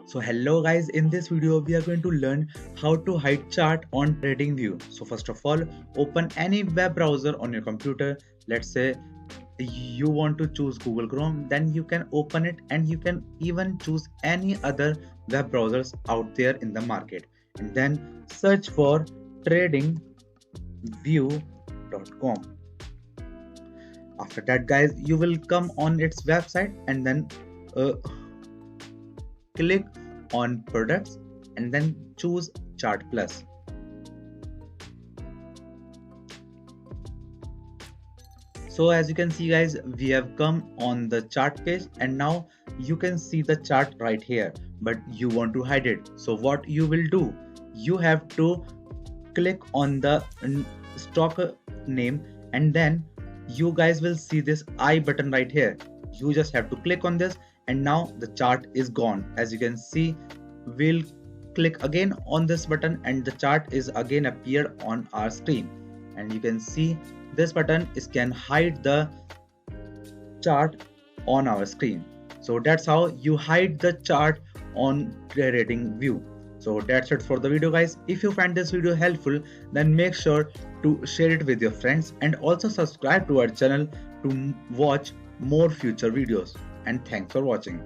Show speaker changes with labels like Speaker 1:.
Speaker 1: So hello guys, in this video we are going to learn how to hide chart on TradingView. So first of all, open any web browser on your computer. Let's say you want to choose Google Chrome, then you can open it, and you can even choose any other web browsers out there in the market, and then search for tradingview.com. After that guys, you will come on its website and then click on products and then choose chart plus. So as you can see guys, we have come on the chart page, and now you can see the chart right here, but you want to hide it. So what you will do, you have to click on the stock name, and then you guys will see this I button right here. You just have to click on this, and now the chart is gone. As you can see, we'll click again on this button and the chart is again appeared on our screen, and you can see this button can hide the chart on our screen. So that's how you hide the chart on TradingView. So that's it for the video guys. If you find this video helpful, then make sure to share it with your friends and also subscribe to our channel to watch more future videos. And thanks for watching.